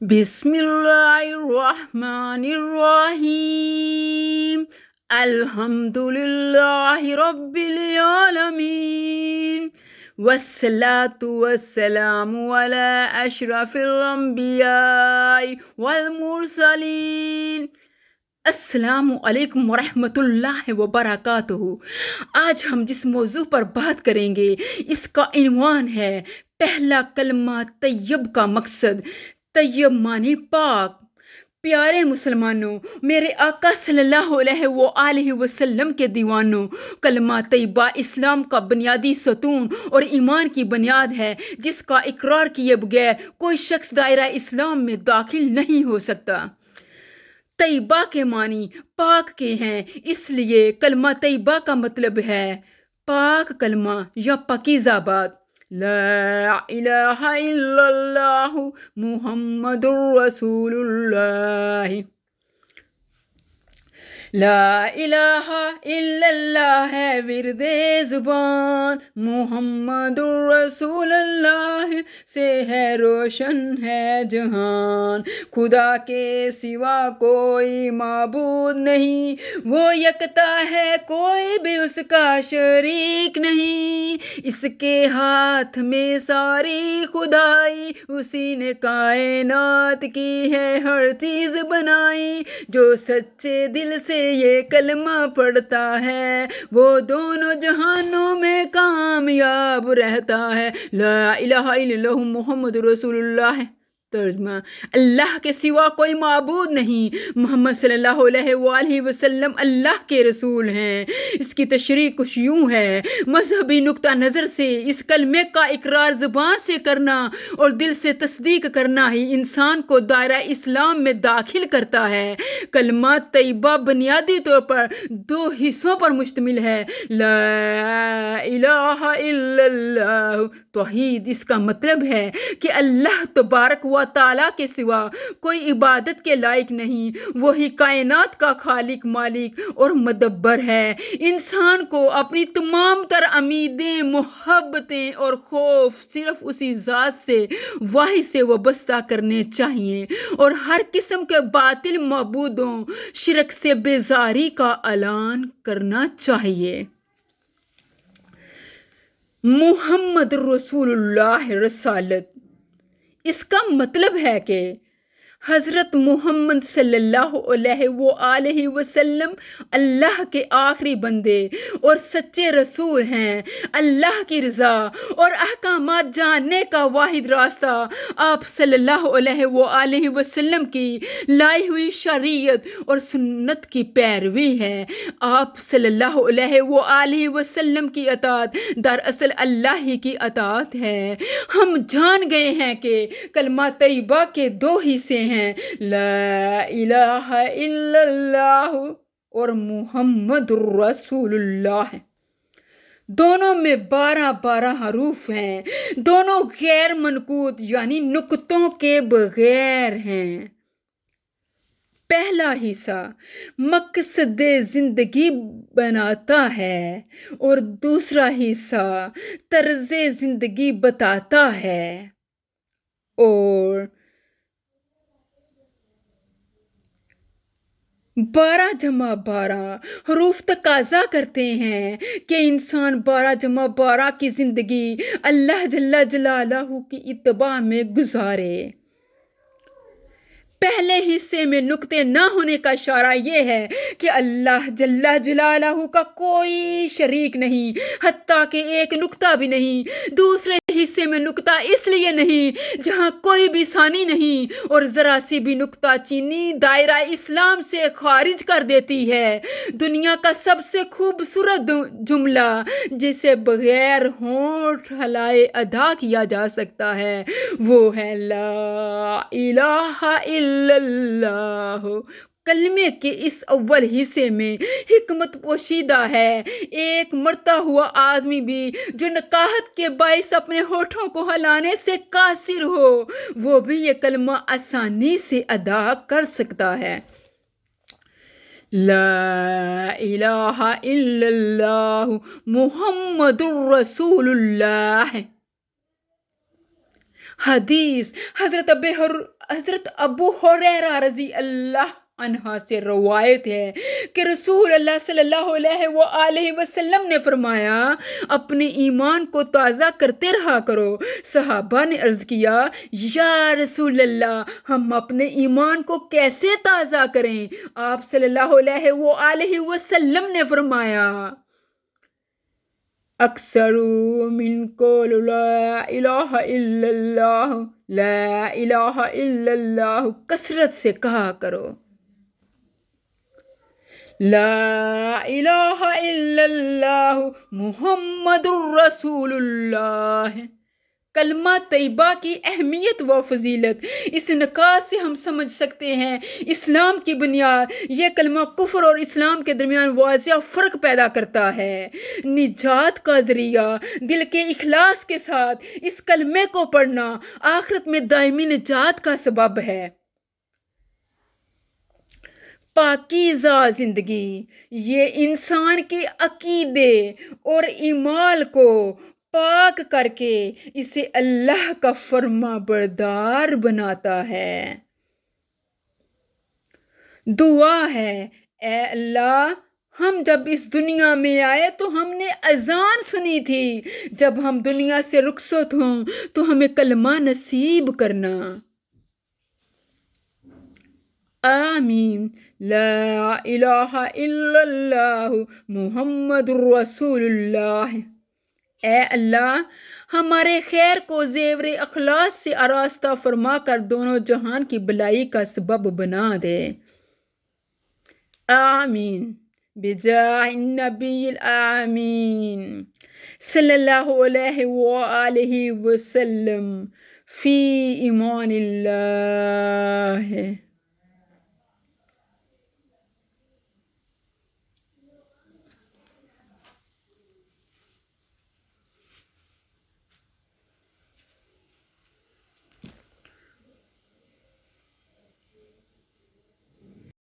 بسم اللہ الرحمن الرحیم الحمد للہ رب العالمین والصلاة والسلام علی اشرف الانبیاء والمرسلین۔ السلام علیکم ورحمۃ اللہ وبرکاتہ۔ آج ہم جس موضوع پر بات کریں گے اس کا عنوان ہے پہلا کلمہ طیب کا مقصد۔ طیب معنی پاک۔ پیارے مسلمانوں، میرے آقا صلی اللہ علیہ وآلہ وسلم کے دیوانوں، کلمہ طیبہ اسلام کا بنیادی ستون اور ایمان کی بنیاد ہے، جس کا اقرار کیے بغیر کوئی شخص دائرہ اسلام میں داخل نہیں ہو سکتا۔ طیبہ کے معنی پاک کے ہیں، اس لیے کلمہ طیبہ کا مطلب ہے پاک کلمہ یا پاکیزہ بات۔ لا الہ الا اللہ محمد رسول اللہ۔ لا الہ الا اللہ ہے ورد زبان، محمد رسول اللہ سے ہے روشن ہے جہان۔ خدا کے سوا کوئی معبود نہیں، وہ یکتا ہے کوئی بھی اس کا شریک نہیں۔ اس کے ہاتھ میں ساری خدائی، اسی نے کائنات کی ہے ہر چیز بنائی۔ جو سچے دل سے یہ کلمہ پڑھتا ہے، وہ دونوں جہانوں میں کامیاب رہتا ہے۔ لا الہ الا اللہ محمد رسول اللہ۔ ترجمہ: اللہ کے سوا کوئی معبود نہیں، محمد صلی اللہ علیہ وآلہ وسلم اللہ کے رسول ہیں۔ اس کی تشریح کچھ یوں ہے: مذہبی نقطہ نظر سے اس کلمے کا اقرار زبان سے کرنا اور دل سے تصدیق کرنا ہی انسان کو دائرہ اسلام میں داخل کرتا ہے۔ کلمہ طیبہ بنیادی طور پر دو حصوں پر مشتمل ہے۔ لا الہ الا اللہ توحید، اس کا مطلب ہے کہ اللہ تبارک و تعالیٰ کے سوا کوئی عبادت کے لائق نہیں، وہی کائنات کا خالق، مالک اور مدبر ہے۔ انسان کو اپنی تمام تر امیدیں، محبتیں اور خوف صرف اسی ذات سے واحد سے وابستہ کرنے چاہیے اور ہر قسم کے باطل معبودوں، شرک سے بیزاری کا اعلان کرنا چاہیے۔ محمد رسول اللہ رسالت، اس کا مطلب ہے کہ حضرت محمد صلی اللہ علیہ وآلہ وسلم اللہ کے آخری بندے اور سچے رسول ہیں۔ اللہ کی رضا اور احکامات جاننے کا واحد راستہ آپ صلی اللہ علیہ وآلہ وسلم کی لائی ہوئی شریعت اور سنت کی پیروی ہے۔ آپ صلی اللہ علیہ وآلہ وسلم کی اطاعت دراصل اللہ ہی کی اطاعت ہے۔ ہم جان گئے ہیں کہ کلمہ طیبہ کے دو حصے ہیں، لا الہ الا اللہ اور محمد رسول اللہ۔ دونوں میں 12 حروف ہیں، دونوں غیر منقوط یعنی نقطوں کے بغیر ہیں۔ پہلا حصہ مقصد زندگی بناتا ہے اور دوسرا حصہ طرز زندگی بتاتا ہے، اور 12 حروف تقاضا کرتے ہیں کہ انسان 12 کی زندگی اللہ جل جلالہ کی اتباع میں گزارے۔ پہلے حصے میں نقطے نہ ہونے کا اشارہ یہ ہے کہ اللہ جل جلالہ کا کوئی شریک نہیں، حتیٰ کہ ایک نقطہ بھی نہیں۔ دوسرے حصے میں نقطہ اس لیے نہیں جہاں کوئی بھی ثانی نہیں، اور ذرا سی بھی نقطہ چینی دائرہ اسلام سے خارج کر دیتی ہے۔ دنیا کا سب سے خوبصورت جملہ جسے بغیر ہونٹ ہلائے ادا کیا جا سکتا ہے وہ ہے لا الہ الا اللہ۔ کلمے کے اس اول حصے میں حکمت پوشیدہ ہے۔ ایک مرتا ہوا آدمی بھی جو نکاحت کے باعث اپنے ہونٹوں کو ہلانے سے قاصر ہو، وہ بھی یہ کلمہ آسانی سے ادا کر سکتا ہے۔ لا الہ الا اللہ محمد رسول اللہ۔ حدیث: حضرت حضرت ابو ہریرہ رضی اللہ عنہ سے روایت ہے کہ رسول اللہ صلی اللہ علیہ وآلہ وسلم نے فرمایا اپنے ایمان کو تازہ کرتے رہا کرو۔ صحابہ نے عرض کیا یا رسول اللہ ہم اپنے ایمان کو کیسے تازہ کریں؟ آپ صلی اللہ علیہ وآلہ وسلم نے فرمایا اکثر من قول لا الہ الا اللہ، لا الہ الا اللہ کثرت سے کہا کرو، لا الہ الا اللہ محمد الرسول اللہ۔ کلمہ طیبہ کی اہمیت و فضیلت اس نکات سے ہم سمجھ سکتے ہیں۔ اسلام کی بنیاد، یہ کلمہ کفر اور اسلام کے درمیان واضح فرق پیدا کرتا ہے۔ نجات کا ذریعہ، دل کے اخلاص کے ساتھ اس کلمے کو پڑھنا آخرت میں دائمی نجات کا سبب ہے۔ پاکیزہ زندگی، یہ انسان کے عقیدے اور اعمال کو پاک کر کے اسے اللہ کا فرما بردار بناتا ہے۔ دعا ہے اے اللہ ہم جب اس دنیا میں آئے تو ہم نے اذان سنی تھی، جب ہم دنیا سے رخصت ہوں تو ہمیں کلمہ نصیب کرنا۔ آمین۔ لا الہ الا اللہ محمد الرسول اللہ۔ اے اللہ ہمارے خیر کو زیور اخلاص سے آراستہ فرما کر دونوں جہان کی بلائی کا سبب بنا دے۔ آمین بجاہ النبی الآمین صلی اللہ علیہ وآلہ وسلم فی امان اللہ۔